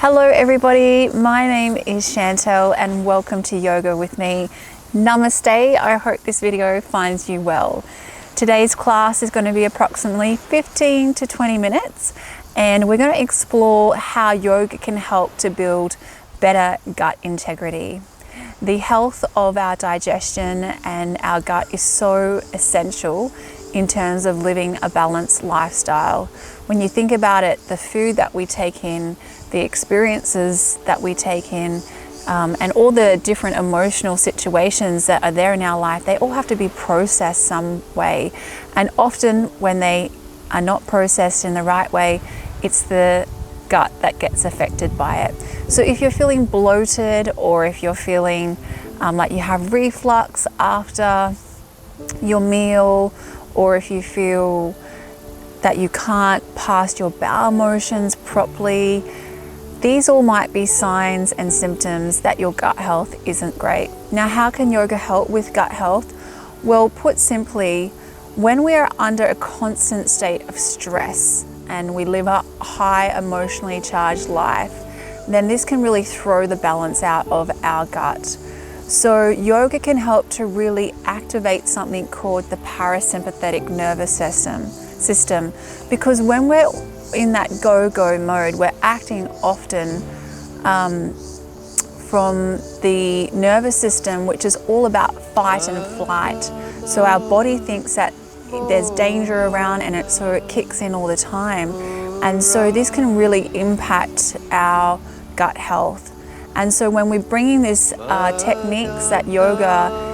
Hello everybody, my name is Chantel and welcome to Yoga with me. Namaste, I hope this video finds you well. Today's class is going to be approximately 15 to 20 minutes and we're going to explore how yoga can help to build better gut integrity. The health of our digestion and our gut is so essential in terms of living a balanced lifestyle. When you think about it, the food that we take in, the experiences that we take in, and all the different emotional situations that are there in our life, they all have to be processed some way. And often when they are not processed in the right way, it's the gut that gets affected by it. So if you're feeling bloated, or if you're feeling like you have reflux after your meal, or if you feel that you can't pass your bowel motions properly, these all might be signs and symptoms that your gut health isn't great. Now, how can yoga help with gut health? Well, put simply, when we are under a constant state of stress and we live a high emotionally charged life, then this can really throw the balance out of our gut. So yoga can help to really activate something called the parasympathetic nervous system, because when we're in that go-go mode, we're acting often from the nervous system, which is all about fight and flight. So our body thinks that there's danger around, and so it kicks in all the time. And so this can really impact our gut health. And so when we're bringing this techniques that yoga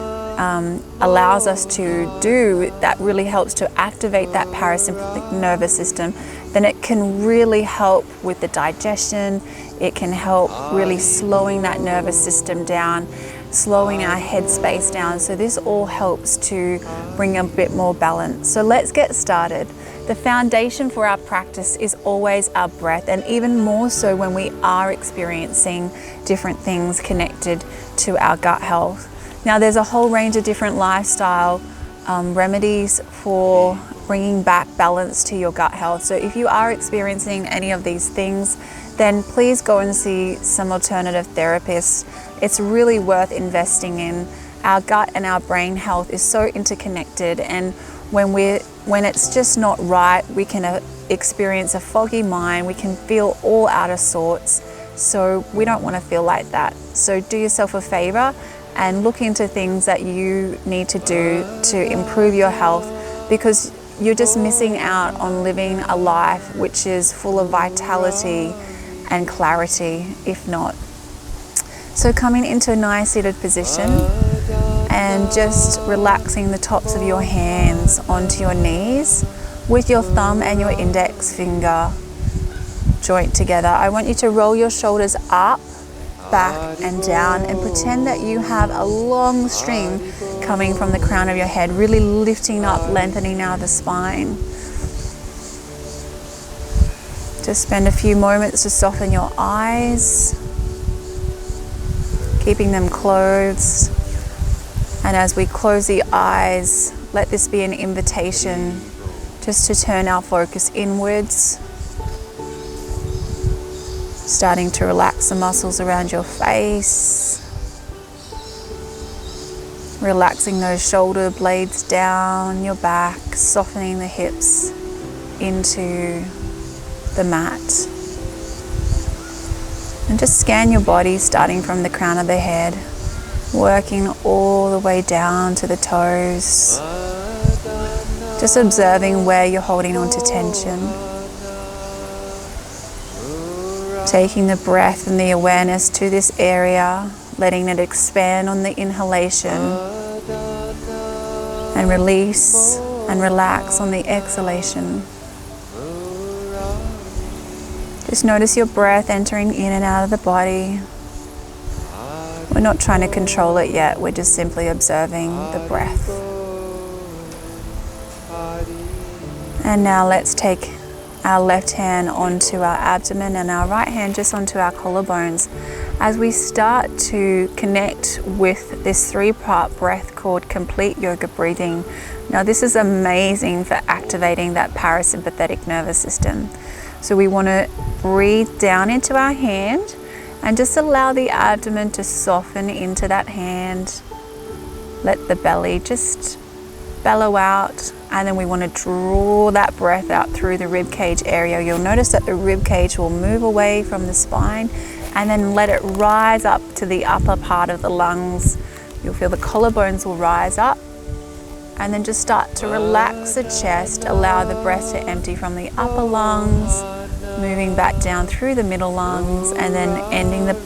allows us to do, that really helps to activate that parasympathetic nervous system, then it can really help with the digestion. It can help really slowing that nervous system down, slowing our headspace down. So this all helps to bring a bit more balance. So let's get started. The foundation for our practice is always our breath, and even more so when we are experiencing different things connected to our gut health. Now, there's a whole range of different lifestyle remedies for bringing back balance to your gut health. So if you are experiencing any of these things, then please go and see some alternative therapists. It's really worth investing in. Our gut and our brain health is so interconnected, and when it's just not right, we can experience a foggy mind, we can feel all out of sorts. So we don't want to feel like that. So do yourself a favor and look into things that you need to do to improve your health, because you're just missing out on living a life which is full of vitality and clarity, if not. So coming into a nice seated position and just relaxing the tops of your hands onto your knees with your thumb and your index finger joint together. I want you to roll your shoulders up, back and down, and pretend that you have a long string coming from the crown of your head, really lifting up, lengthening out the spine. Just spend a few moments to soften your eyes, keeping them closed. And as we close the eyes, let this be an invitation just to turn our focus inwards, starting to relax the muscles around your face, relaxing those shoulder blades down your back, softening the hips into the mat. And just scan your body, starting from the crown of the head, working all the way down to the toes, just observing where you're holding on to tension. Taking the breath and the awareness to this area, letting it expand on the inhalation and release and relax on the exhalation. Just notice your breath entering in and out of the body. We're not trying to control it yet, we're just simply observing the breath. And now let's take our left hand onto our abdomen and our right hand just onto our collarbones. as we start to connect with this 3-part breath called complete yoga breathing. Now this is amazing for activating that parasympathetic nervous system. So we want to breathe down into our hand and just allow the abdomen to soften into that hand. Let the belly just bellow out, and then we want to draw that breath out through the rib cage area. You'll notice that the rib cage will move away from the spine and then let it rise up to the upper part of the lungs. You'll feel the collarbones will rise up, and then just start to relax the chest. Allow the breath to empty from the upper lungs, moving back down through the middle lungs, and then ending the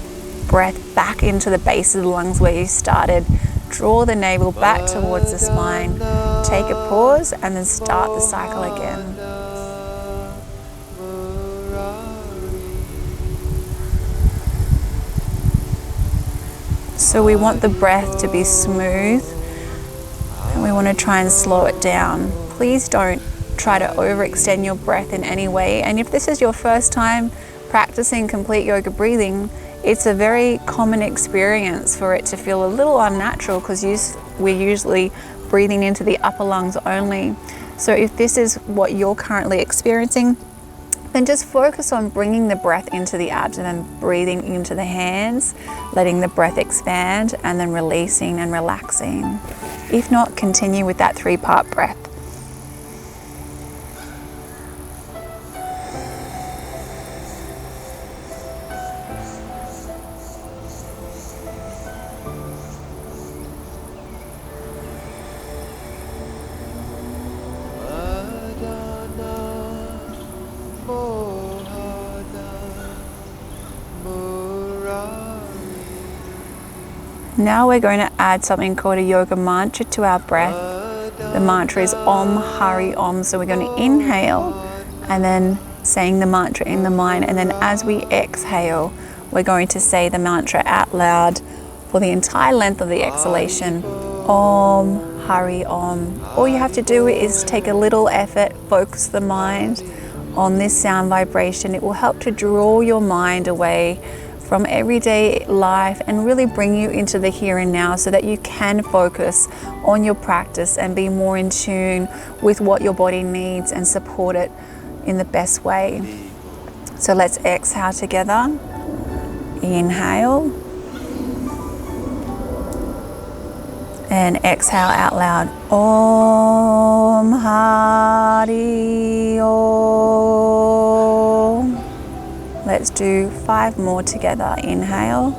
breath back into the base of the lungs where you started. Draw the navel back towards the spine. Take a pause and then start the cycle again. So we want the breath to be smooth, and we want to try and slow it down. Please don't try to overextend your breath in any way. And if this is your first time practicing complete yoga breathing, it's a very common experience for it to feel a little unnatural because we're usually breathing into the upper lungs only. So if this is what you're currently experiencing, then just focus on bringing the breath into the abdomen, breathing into the hands, letting the breath expand, and then releasing and relaxing. If not, continue with that 3-part breath. Now we're going to add something called a yoga mantra to our breath. The mantra is Om Hari Om. So we're going to inhale and then saying the mantra in the mind. And then as we exhale, we're going to say the mantra out loud for the entire length of the exhalation. Om Hari Om. All you have to do is take a little effort, focus the mind on this sound vibration. It will help to draw your mind away from everyday life and really bring you into the here and now so that you can focus on your practice and be more in tune with what your body needs and support it in the best way. So let's exhale together. Inhale. And exhale out loud. Om Hari Om. Let's do 5 more together. Inhale.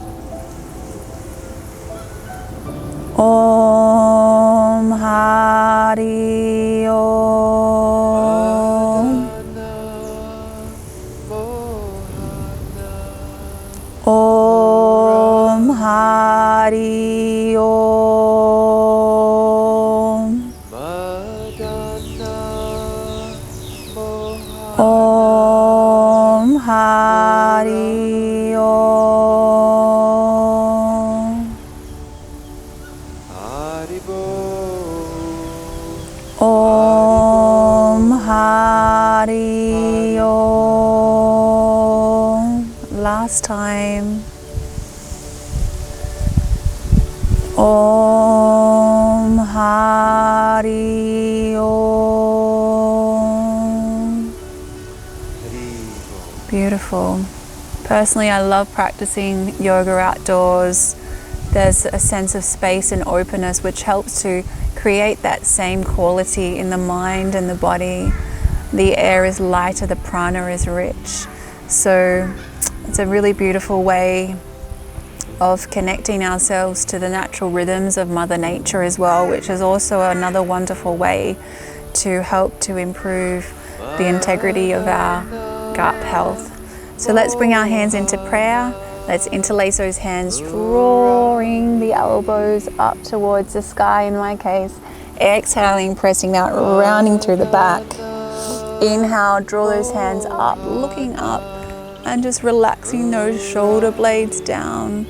Om Hari Om. Om Hari Om. Om Hari Om. Om Hari Om. Last time. Om Hari Om. Beautiful. Personally, I love practicing yoga outdoors. There's a sense of space and openness which helps to create that same quality in the mind and the body. The air is lighter, the prana is rich. So it's a really beautiful way of connecting ourselves to the natural rhythms of Mother Nature as well, which is also another wonderful way to help to improve the integrity of our gut health. So let's bring our hands into prayer. Let's interlace those hands, drawing the elbows up towards the sky in my case. Exhaling, pressing out, rounding through the back. Inhale, draw those hands up, looking up, and just relaxing those shoulder blades down.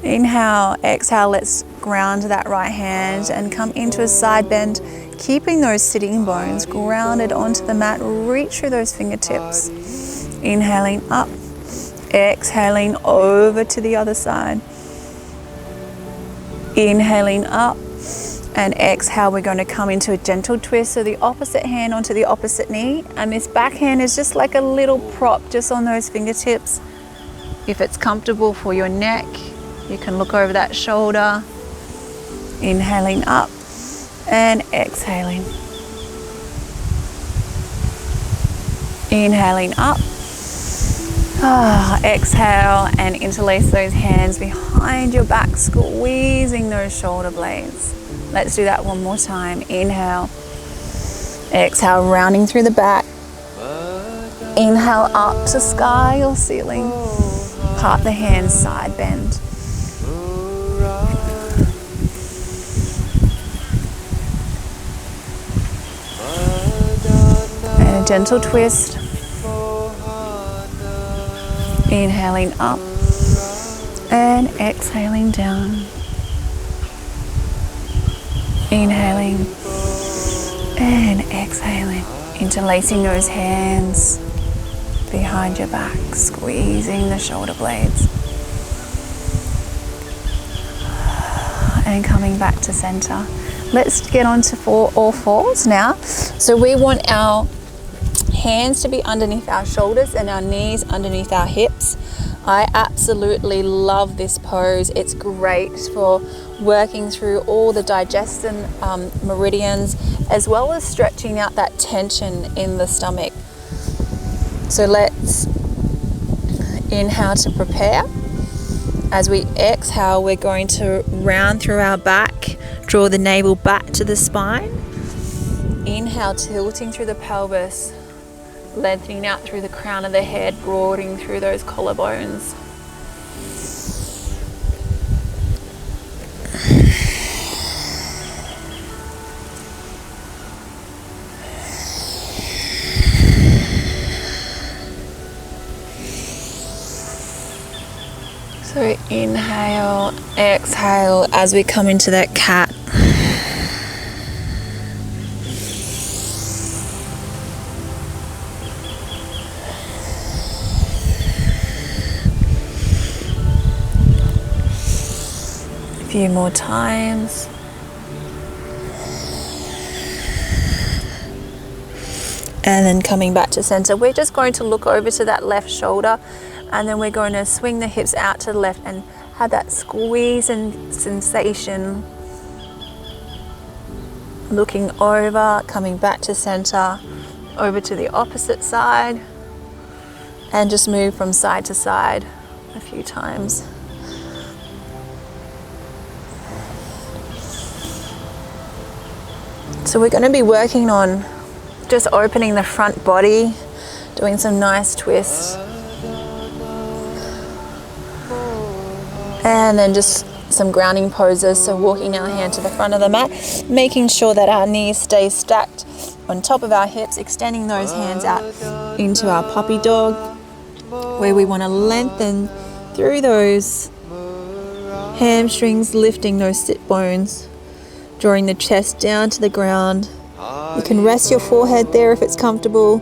Inhale, exhale, let's ground that right hand and come into a side bend, keeping those sitting bones grounded onto the mat. Reach through those fingertips. Inhaling up Exhaling over to the other side. Inhaling up, and exhale, we're going to come into a gentle twist. So the opposite hand onto the opposite knee, and this back hand is just like a little prop just on those fingertips. If it's comfortable for your neck, you can look over that shoulder. Inhaling up and exhaling. Inhaling up. Exhale and interlace those hands behind your back, squeezing those shoulder blades. Let's do that one more time. Inhale. Exhale, rounding through the back. Inhale up to sky or ceiling. Part the hands, side bend. And a gentle twist. Inhaling up and exhaling down. Inhaling and exhaling. Interlacing those hands behind your back, squeezing the shoulder blades. And coming back to center. Let's get onto all fours now. So we want our hands to be underneath our shoulders and our knees underneath our hips. I absolutely love this pose. It's great for working through all the digestion meridians, as well as stretching out that tension in the stomach. So let's inhale to prepare. As we exhale, we're going to round through our back, draw the navel back to the spine. Inhale, tilting through the pelvis, lengthening out through the crown of the head, broadening through those collarbones. So inhale, exhale as we come into that cat. A few more times. And then coming back to center, we're just going to look over to that left shoulder, and then we're going to swing the hips out to the left and have that squeeze and sensation. Looking over, coming back to center, over to the opposite side, and just move from side to side a few times. So we're going to be working on just opening the front body, doing some nice twists. And then just some grounding poses. So walking our hand to the front of the mat, making sure that our knees stay stacked on top of our hips, extending those hands out into our puppy dog, where we want to lengthen through those hamstrings, lifting those sit bones, drawing the chest down to the ground. You can rest your forehead there if it's comfortable.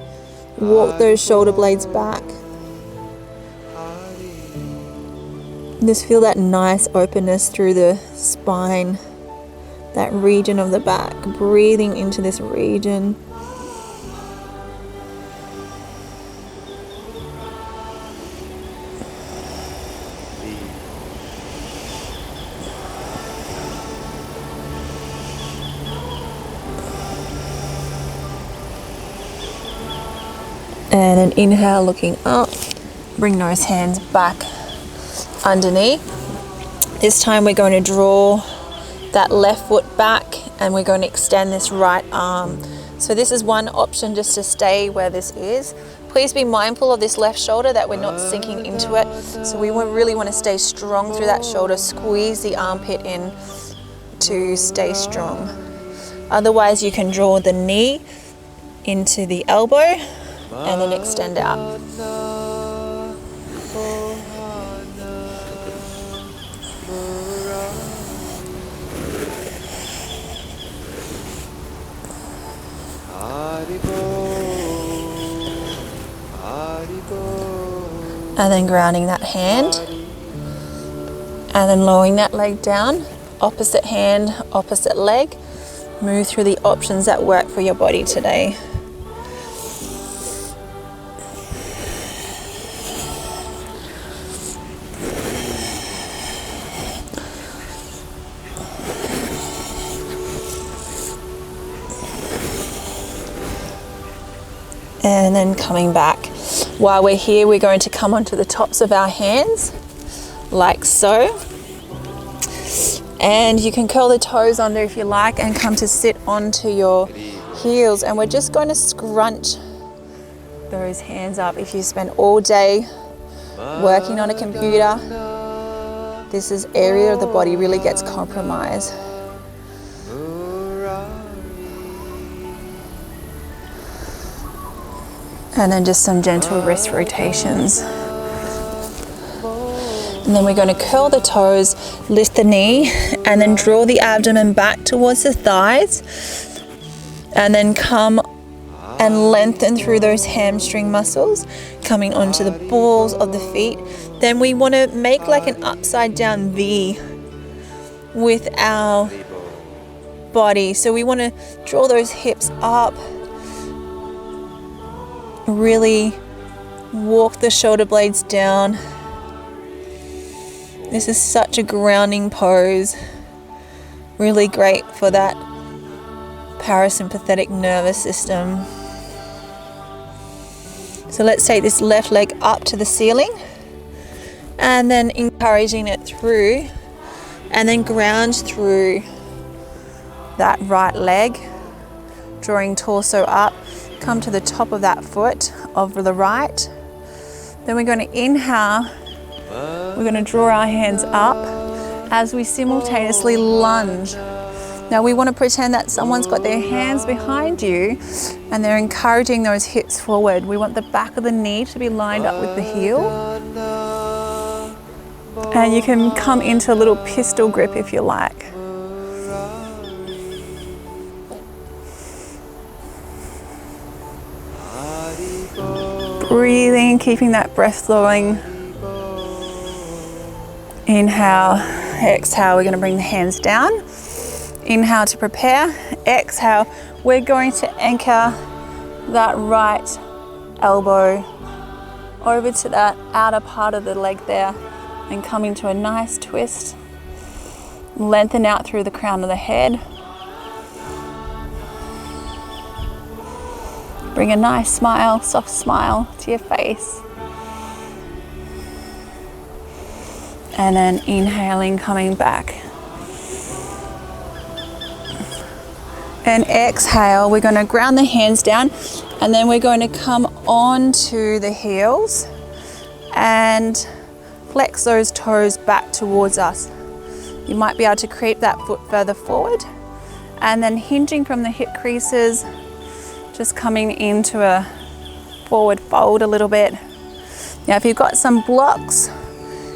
Walk those shoulder blades back. Just feel that nice openness through the spine, that region of the back, breathing into this region. And then inhale, looking up, bring those hands back underneath. This time we're going to draw that left foot back and we're going to extend this right arm. So this is one option, just to stay where this is. Please be mindful of this left shoulder, that we're not sinking into it. So we really want to stay strong through that shoulder, squeeze the armpit in to stay strong. Otherwise you can draw the knee into the elbow and then extend out. And then grounding that hand. And then lowering that leg down. Opposite hand, opposite leg. Move through the options that work for your body today. And then coming back. While we're here, we're going to come onto the tops of our hands, like so. And you can curl the toes under if you like and come to sit onto your heels. And we're just going to scrunch those hands up. If you spend all day working on a computer, this is area of the body really gets compromised. And then just some gentle wrist rotations. And then we're going to curl the toes, lift the knee, and then draw the abdomen back towards the thighs. And then come and lengthen through those hamstring muscles, coming onto the balls of the feet. Then we want to make like an upside down V with our body. So we want to draw those hips up. Really walk the shoulder blades down. This is such a grounding pose. Really great for that parasympathetic nervous system. So let's take this left leg up to the ceiling and then encouraging it through, and then ground through that right leg, drawing torso up. Come to the top of that foot of the right. Then we're going to inhale. We're going to draw our hands up as we simultaneously lunge. Now we want to pretend that someone's got their hands behind you and they're encouraging those hips forward. We want the back of the knee to be lined up with the heel. And you can come into a little pistol grip if you like. Breathing, keeping that breath flowing. Inhale, exhale, we're going to bring the hands down. Inhale to prepare, exhale, we're going to anchor that right elbow over to that outer part of the leg there and come into a nice twist. Lengthen out through the crown of the head. Bring a nice smile, soft smile to your face. And then inhaling, coming back. And exhale, we're going to ground the hands down and then we're going to come onto the heels and flex those toes back towards us. You might be able to creep that foot further forward and then hinging from the hip creases, just coming into a forward fold a little bit. Now if you've got some blocks,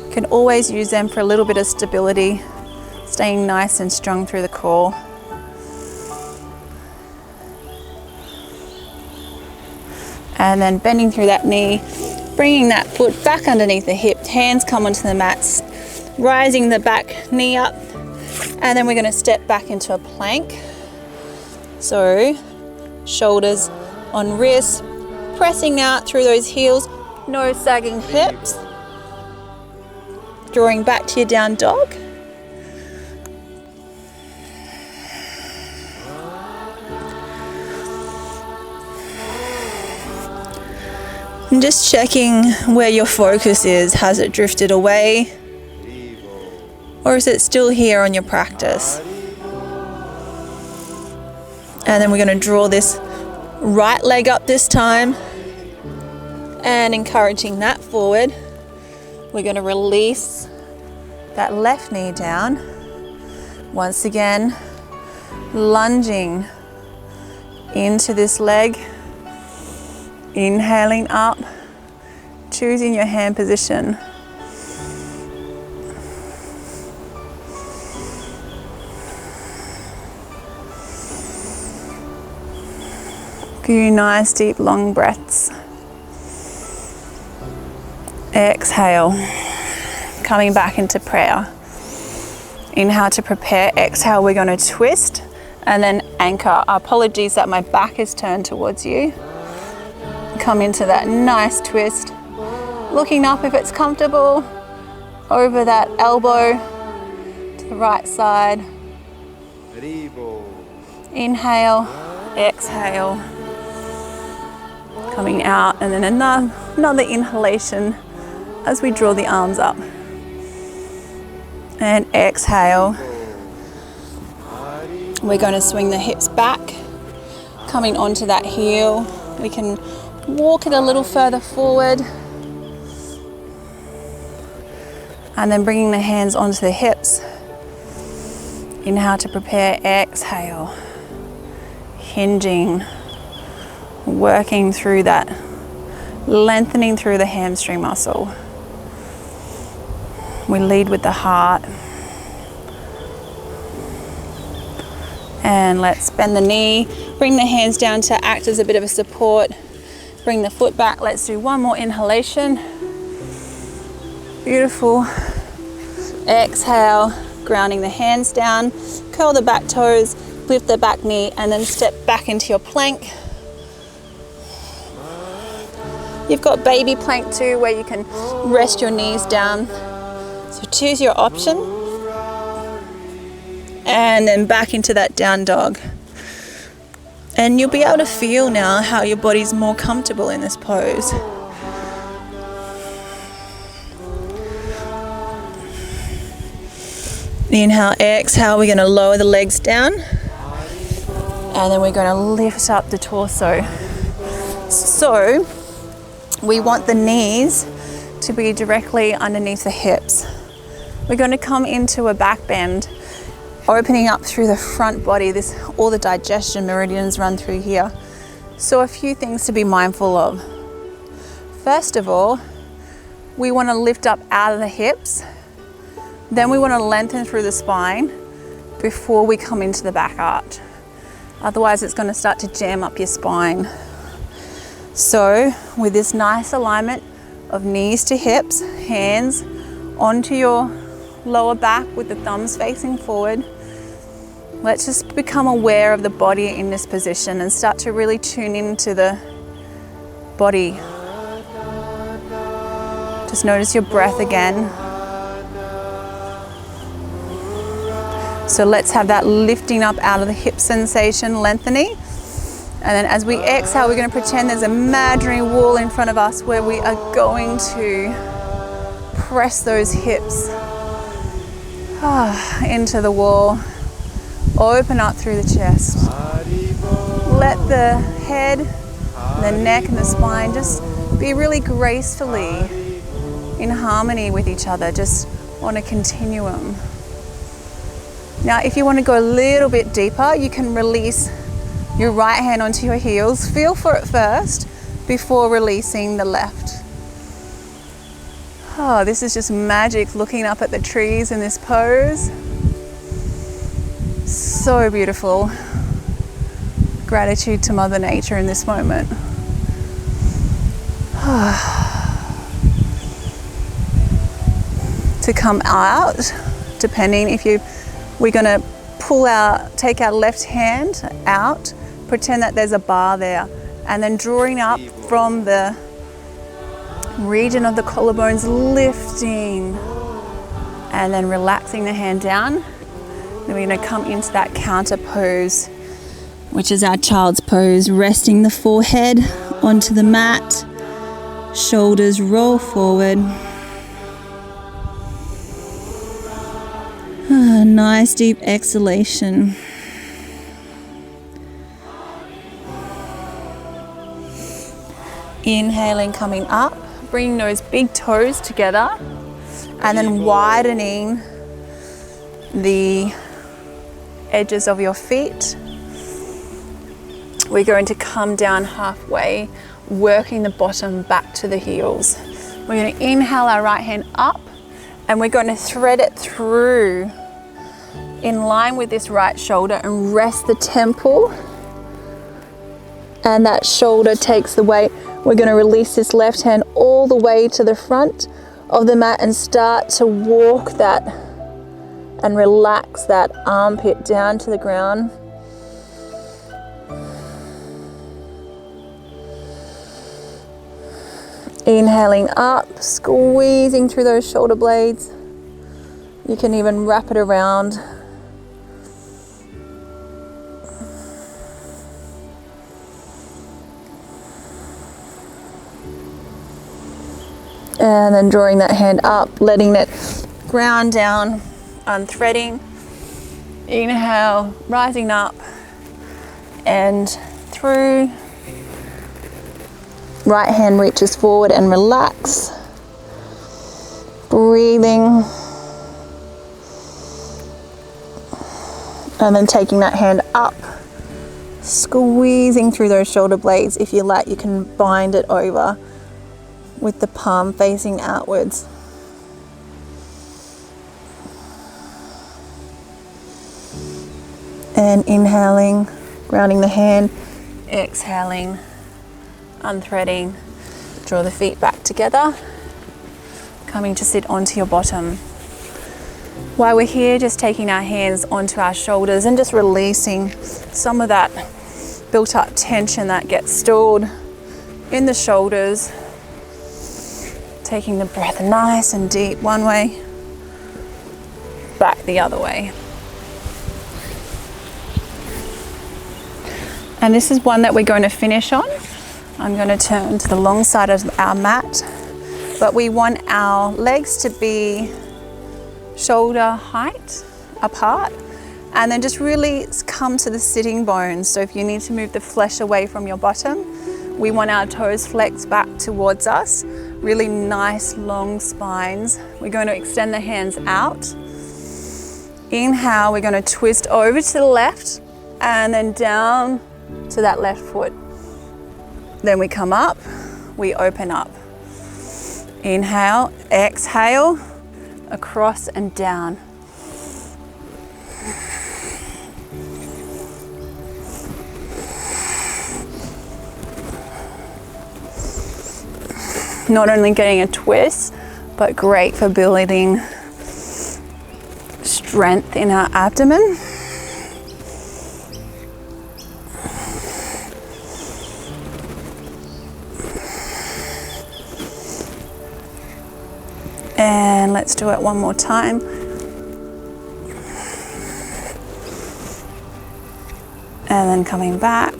you can always use them for a little bit of stability, staying nice and strong through the core. And then bending through that knee, bringing that foot back underneath the hip, hands come onto the mats, rising the back knee up, and then we're going to step back into a plank. So shoulders on wrists, pressing out through those heels, no sagging hips, drawing back to your down dog. And just checking where your focus is. Has it drifted away? Or is it still here on your practice? And then we're going to draw this right leg up this time and encouraging that forward. We're going to release that left knee down. Once again, lunging into this leg. Inhaling up, choosing your hand position. Few nice deep long breaths. Exhale, coming back into prayer. Inhale to prepare. Exhale, we're going to twist and then anchor. Apologies that my back is turned towards you. Come into that nice twist. Looking up if it's comfortable. Over that elbow to the right side. Inhale, exhale. Coming out, and then another inhalation as we draw the arms up. And exhale. We're going to swing the hips back, coming onto that heel. We can walk it a little further forward. And then bringing the hands onto the hips. Inhale to prepare, exhale. Hinging, working through that, lengthening through the hamstring muscle. We lead with the heart. And let's bend the knee, bring the hands down to act as a bit of a support. Bring the foot back. Let's do one more inhalation. Beautiful. Exhale, grounding the hands down, curl the back toes, lift the back knee, and then step back into your plank. You've got baby plank too, where you can rest your knees down. So choose your option. And then back into that down dog. And you'll be able to feel now how your body's more comfortable in this pose. Inhale, exhale, we're going to lower the legs down. And then we're going to lift up the torso. So we want the knees to be directly underneath the hips. We're going to come into a back bend, opening up through the front body. All the digestion meridians run through here. So a few things to be mindful of. First of all, we want to lift up out of the hips. Then we want to lengthen through the spine before we come into the back arch. Otherwise it's going to start to jam up your spine. So with this nice alignment of knees to hips, hands onto your lower back with the thumbs facing forward, let's just become aware of the body in this position and start to really tune into the body. Just notice your breath again. So let's have that lifting up out of the hip sensation, lengthening. And then as we exhale, we're going to pretend there's an imaginary wall in front of us where we are going to press those hips into the wall. Open up through the chest. Let the head, the neck and the spine just be really gracefully in harmony with each other, just on a continuum. Now, if you want to go a little bit deeper, you can release your right hand onto your heels. Feel for it first before releasing the left. Oh, this is just magic, looking up at the trees in this pose. So beautiful. Gratitude to Mother Nature in this moment. To come out, depending if we're going to take our left hand out, pretend that there's a bar there, and then drawing up from the region of the collarbones, lifting, and then relaxing the hand down. Then we're going to come into that counter pose, which is our child's pose, resting the forehead onto the mat, shoulders roll forward. Nice deep exhalation. Inhaling, coming up, bringing those big toes together, and then widening the edges of your feet. We're going to come down halfway, working the bottom back to the heels. We're going to inhale our right hand up, and we're going to thread it through in line with this right shoulder and rest the temple. And that shoulder takes the weight. We're going to release this left hand all all the way to the front of the mat and start to walk that and relax that armpit down to the ground. Inhaling up, squeezing through those shoulder blades. You can even wrap it around. And then drawing that hand up, letting it ground down, unthreading. Inhale, rising up and through. Right hand reaches forward and relax. Breathing. And then taking that hand up, squeezing through those shoulder blades. If you like, you can bind it over with the palm facing outwards. And inhaling, grounding the hand, exhaling, unthreading, draw the feet back together, coming to sit onto your bottom. While we're here, just taking our hands onto our shoulders and just releasing some of that built up tension that gets stored in the shoulders. Taking the breath nice and deep one way, back the other way. And this is one that we're going to finish on. I'm going to turn to the long side of our mat, but we want our legs to be shoulder height apart, and then just really come to the sitting bones. So if you need to move the flesh away from your bottom, we want our toes flexed back towards us. Really nice long spines. We're going to extend the hands out. Inhale, we're going to twist over to the left and then down to that left foot. Then we come up, we open up. Inhale, exhale, across and down. Not only getting a twist, but great for building strength in our abdomen. And let's do it one more time. And then coming back,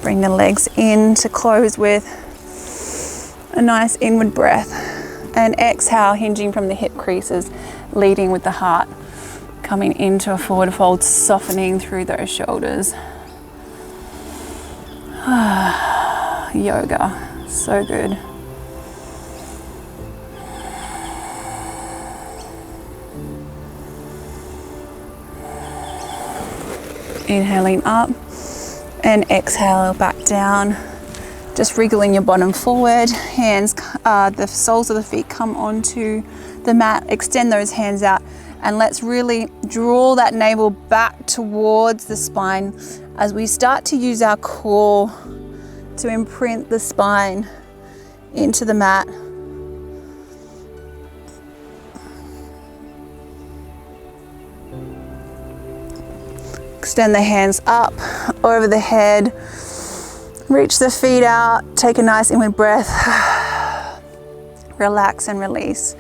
bring the legs in to close with a nice inward breath, and exhale, hinging from the hip creases, leading with the heart, coming into a forward fold, softening through those shoulders. Yoga, so good. Inhaling up and exhale back down. Just wriggling your bottom forward, hands, the soles of the feet come onto the mat, extend those hands out, and let's really draw that navel back towards the spine as we start to use our core to imprint the spine into the mat. Extend the hands up over the head. Reach the feet out, take a nice inward breath, relax and release.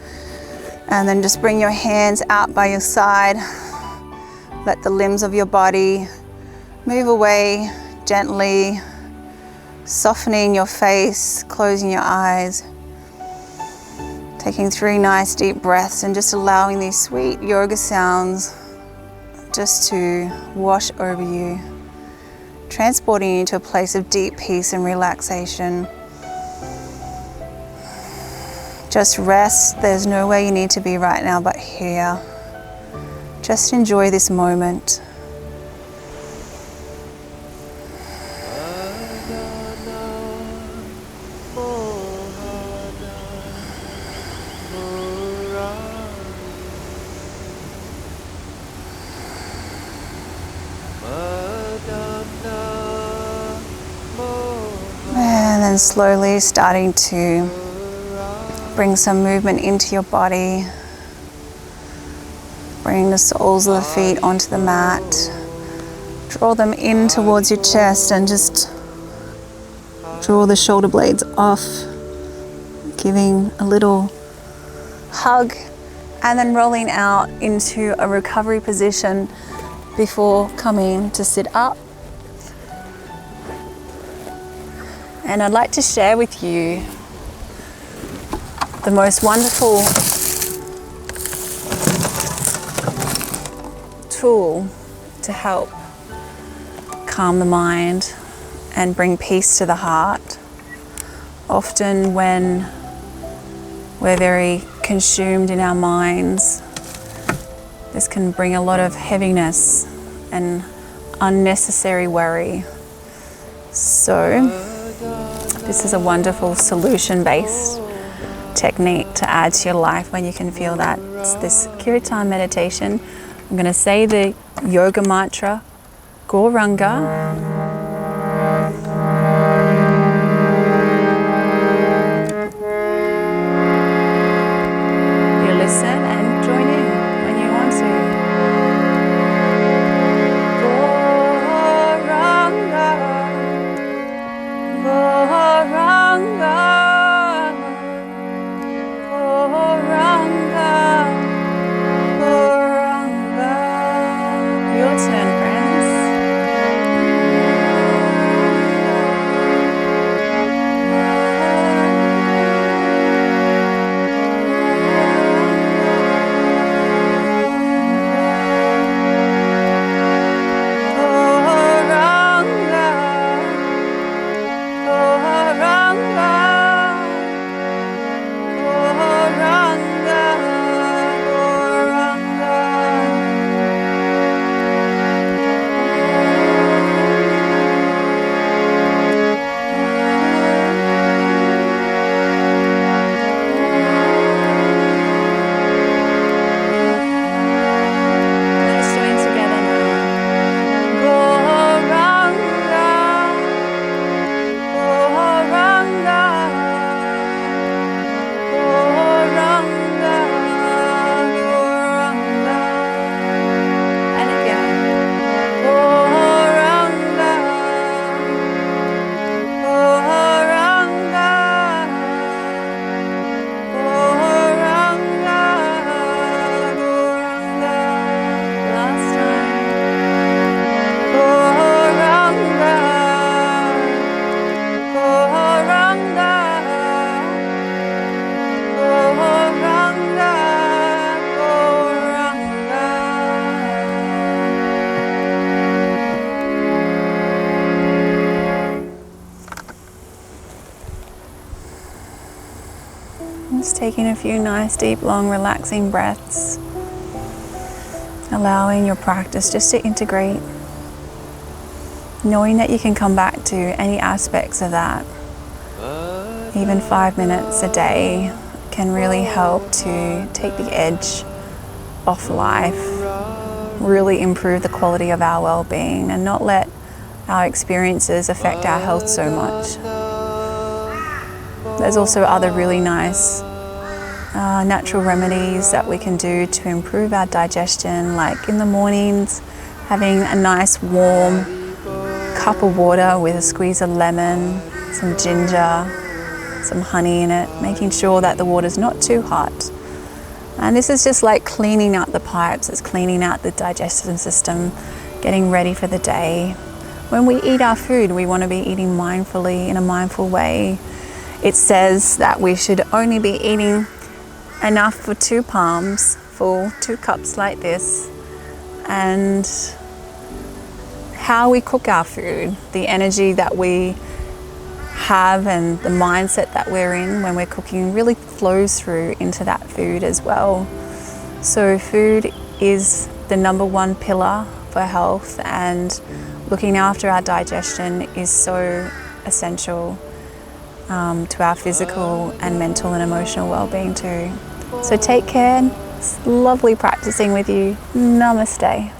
And then just bring your hands out by your side. Let the limbs of your body move away gently, softening your face, closing your eyes. Taking 3 nice deep breaths and just allowing these sweet yoga sounds just to wash over you, transporting you to a place of deep peace and relaxation. Just rest. There's nowhere you need to be right now but here. Just enjoy this moment. And then slowly starting to Bring some movement into your body. Bring the soles of the feet onto the mat. Draw them in towards your chest and just draw the shoulder blades off, giving a little hug, and then rolling out into a recovery position before coming to sit up. And I'd like to share with you the most wonderful tool to help calm the mind and bring peace to the heart. Often when we're very consumed in our minds, this can bring a lot of heaviness and unnecessary worry. So this is a wonderful solution-based technique to add to your life when you can feel that. It's this kirtan meditation. I'm going to say the yoga mantra, Gauranga. Just taking a few nice, deep, long, relaxing breaths, allowing your practice just to integrate, knowing that you can come back to any aspects of that. Even 5 minutes a day can really help to take the edge off life, really improve the quality of our well-being, and not let our experiences affect our health so much. There's also other really nice natural remedies that we can do to improve our digestion, like in the mornings having a nice warm cup of water with a squeeze of lemon, some ginger, some honey in it, making sure that the water's not too hot. And this is just like cleaning out the pipes, it's cleaning out the digestion system, getting ready for the day. When we eat our food, we want to be eating mindfully, in a mindful way. It says that we should only be eating enough for 2 palms full, 2 cups like this. And how we cook our food, the energy that we have and the mindset that we're in when we're cooking really flows through into that food as well. So food is the number 1 pillar for health, and looking after our digestion is so essential to our physical and mental and emotional well-being too. So take care. It's lovely practicing with you. Namaste.